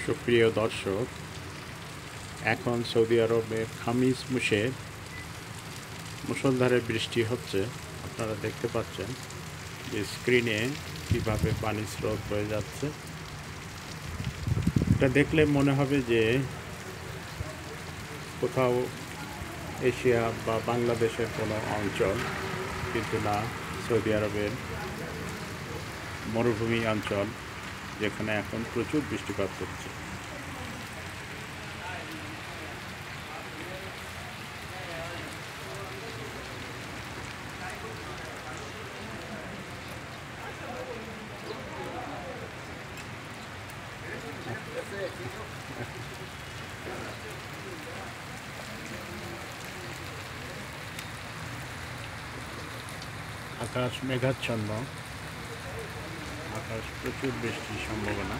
সুপ্রিয় দর্শক, এখন সৌদি আরবে খামিস মুশে মুষলধারে বৃষ্টি হচ্ছে। আপনারা দেখতে পাচ্ছেন যে স্ক্রিনে কীভাবে পানির স্রোত বয়ে যাচ্ছে। এটা দেখলে মনে হবে যে কোথাও এশিয়া বা বাংলাদেশের কোনো অঞ্চল, কিন্তু না, সৌদি আরবের মরুভূমি অঞ্চল, যেখানে এখন প্রচুর বৃষ্টিপাত হচ্ছে। আকাশ মেঘাচ্ছন্ন, আকাশ প্রচুর বৃষ্টির সম্ভাবনা।